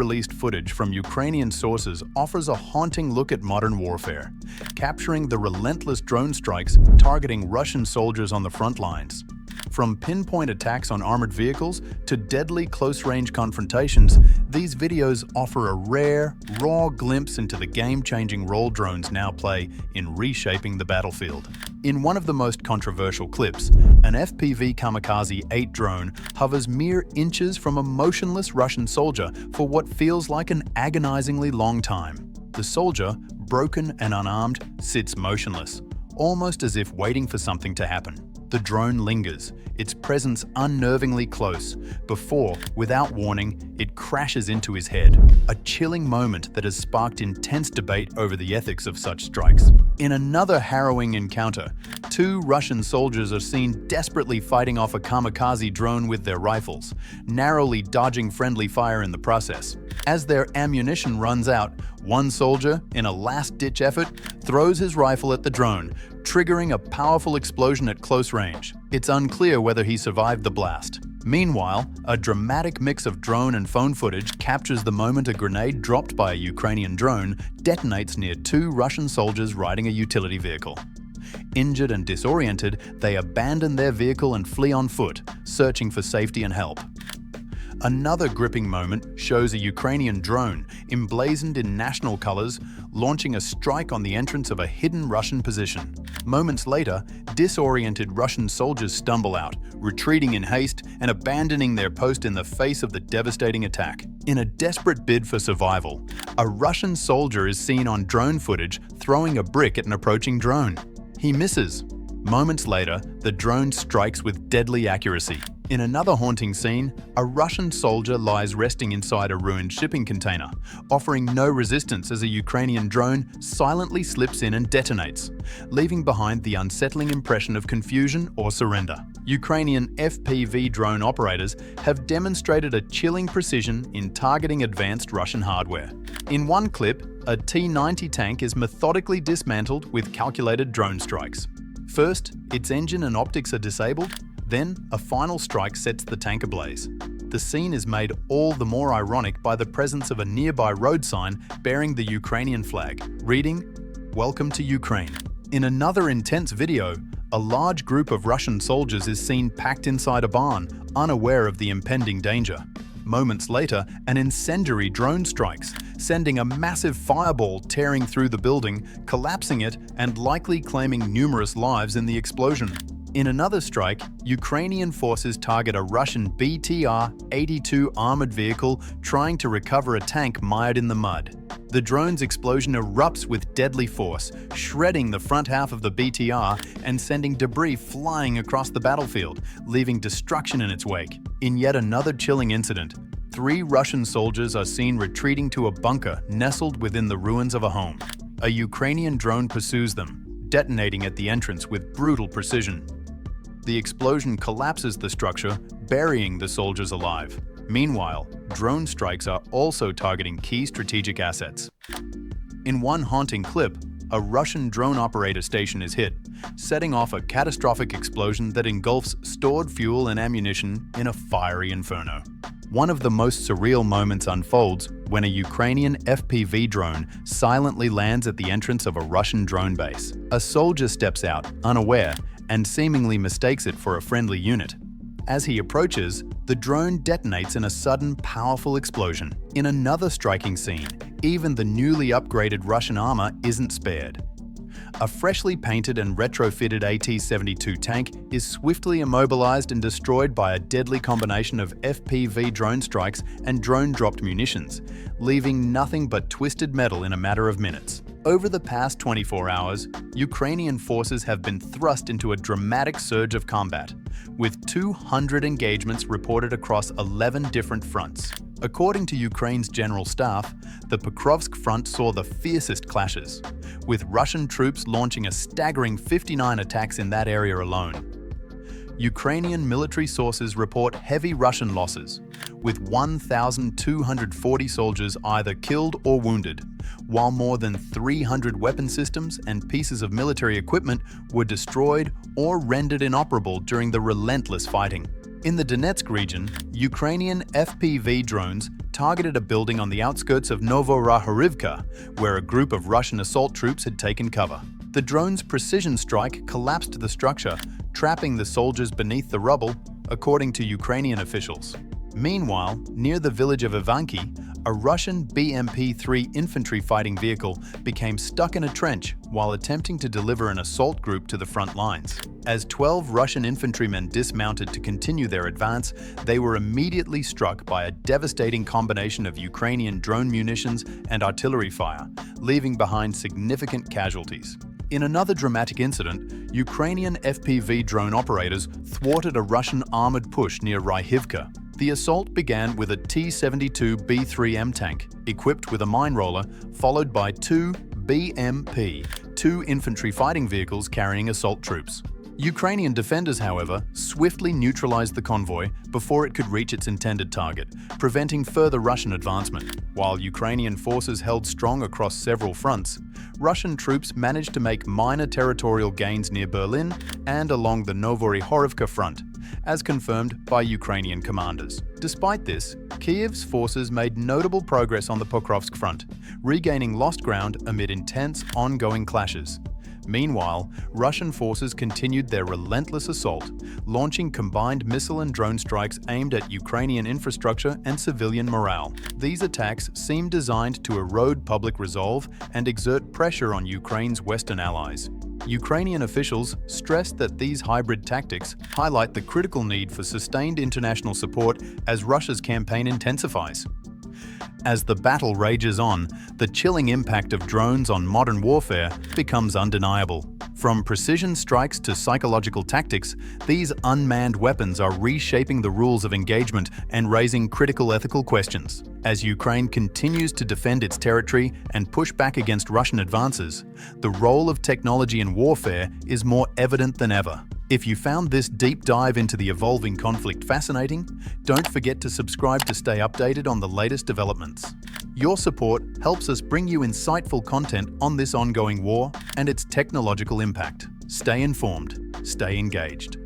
released footage from Ukrainian sources offers a haunting look at modern warfare, capturing the relentless drone strikes targeting Russian soldiers on the front lines. From pinpoint attacks on armored vehicles to deadly close-range confrontations, these videos offer a rare, raw glimpse into the game-changing role drones now play in reshaping the battlefield. In one of the most controversial clips, an FPV Kamikaze 8 drone hovers mere inches from a motionless Russian soldier for what feels like an agonizingly long time. The soldier, broken and unarmed, sits motionless, almost as if waiting for something to happen. The drone lingers, its presence unnervingly close, before, without warning, it crashes into his head. A chilling moment that has sparked intense debate over the ethics of such strikes. In another harrowing encounter, 2 Russian soldiers are seen desperately fighting off a kamikaze drone with their rifles, narrowly dodging friendly fire in the process. As their ammunition runs out, one soldier, in a last-ditch effort, throws his rifle at the drone, triggering a powerful explosion at close range. It's unclear whether he survived the blast. Meanwhile, a dramatic mix of drone and phone footage captures the moment a grenade dropped by a Ukrainian drone detonates near 2 Russian soldiers riding a utility vehicle. Injured and disoriented, they abandon their vehicle and flee on foot, searching for safety and help. Another gripping moment shows a Ukrainian drone, emblazoned in national colors, launching a strike on the entrance of a hidden Russian position. Moments later, disoriented Russian soldiers stumble out, retreating in haste and abandoning their post in the face of the devastating attack. In a desperate bid for survival, a Russian soldier is seen on drone footage throwing a brick at an approaching drone. He misses. Moments later, the drone strikes with deadly accuracy. In another haunting scene, a Russian soldier lies resting inside a ruined shipping container, offering no resistance as a Ukrainian drone silently slips in and detonates, leaving behind the unsettling impression of confusion or surrender. Ukrainian FPV drone operators have demonstrated a chilling precision in targeting advanced Russian hardware. In one clip, a T-90 tank is methodically dismantled with calculated drone strikes. First, its engine and optics are disabled. Then, a final strike sets the tank ablaze. The scene is made all the more ironic by the presence of a nearby road sign bearing the Ukrainian flag, reading, "Welcome to Ukraine." In another intense video, a large group of Russian soldiers is seen packed inside a barn, unaware of the impending danger. Moments later, an incendiary drone strikes, sending a massive fireball tearing through the building, collapsing it, and likely claiming numerous lives in the explosion. In another strike, Ukrainian forces target a Russian BTR-82 armored vehicle trying to recover a tank mired in the mud. The drone's explosion erupts with deadly force, shredding the front half of the BTR and sending debris flying across the battlefield, leaving destruction in its wake. In yet another chilling incident, 3 Russian soldiers are seen retreating to a bunker nestled within the ruins of a home. A Ukrainian drone pursues them, detonating at the entrance with brutal precision. The explosion collapses the structure, burying the soldiers alive. Meanwhile, drone strikes are also targeting key strategic assets. In one haunting clip, a Russian drone operator station is hit, setting off a catastrophic explosion that engulfs stored fuel and ammunition in a fiery inferno. One of the most surreal moments unfolds when a Ukrainian FPV drone silently lands at the entrance of a Russian drone base. A soldier steps out, unaware, and seemingly mistakes it for a friendly unit. As he approaches, the drone detonates in a sudden, powerful explosion. In another striking scene, even the newly upgraded Russian armor isn't spared. A freshly painted and retrofitted AT-72 tank is swiftly immobilized and destroyed by a deadly combination of FPV drone strikes and drone-dropped munitions, leaving nothing but twisted metal in a matter of minutes. Over the past 24 hours, Ukrainian forces have been thrust into a dramatic surge of combat, with 200 engagements reported across 11 different fronts. According to Ukraine's general staff, the Pokrovsk front saw the fiercest clashes, with Russian troops launching a staggering 59 attacks in that area alone. Ukrainian military sources report heavy Russian losses, with 1,240 soldiers either killed or wounded, while more than 300 weapon systems and pieces of military equipment were destroyed or rendered inoperable during the relentless fighting. In the Donetsk region, Ukrainian FPV drones targeted a building on the outskirts of Novorohorivka, where a group of Russian assault troops had taken cover. The drone's precision strike collapsed the structure, trapping the soldiers beneath the rubble, according to Ukrainian officials. Meanwhile, near the village of Ivanki, a Russian BMP-3 infantry fighting vehicle became stuck in a trench while attempting to deliver an assault group to the front lines. As 12 Russian infantrymen dismounted to continue their advance, they were immediately struck by a devastating combination of Ukrainian drone munitions and artillery fire, leaving behind significant casualties. In another dramatic incident, Ukrainian FPV drone operators thwarted a Russian armored push near Ryhivka. The assault began with a T-72B3M tank, equipped with a mine roller, followed by two BMP, two infantry fighting vehicles carrying assault troops. Ukrainian defenders, however, swiftly neutralized the convoy before it could reach its intended target, preventing further Russian advancement. While Ukrainian forces held strong across several fronts, Russian troops managed to make minor territorial gains near Berlin and along the Novorohorivka front, as confirmed by Ukrainian commanders. Despite this, Kyiv's forces made notable progress on the Pokrovsk front, regaining lost ground amid intense, ongoing clashes. Meanwhile, Russian forces continued their relentless assault, launching combined missile and drone strikes aimed at Ukrainian infrastructure and civilian morale. These attacks seem designed to erode public resolve and exert pressure on Ukraine's Western allies. Ukrainian officials stressed that these hybrid tactics highlight the critical need for sustained international support as Russia's campaign intensifies. As the battle rages on, the chilling impact of drones on modern warfare becomes undeniable. From precision strikes to psychological tactics, these unmanned weapons are reshaping the rules of engagement and raising critical ethical questions. As Ukraine continues to defend its territory and push back against Russian advances, the role of technology in warfare is more evident than ever. If you found this deep dive into the evolving conflict fascinating, don't forget to subscribe to stay updated on the latest developments. Your support helps us bring you insightful content on this ongoing war and its technological impact. Stay informed, stay engaged.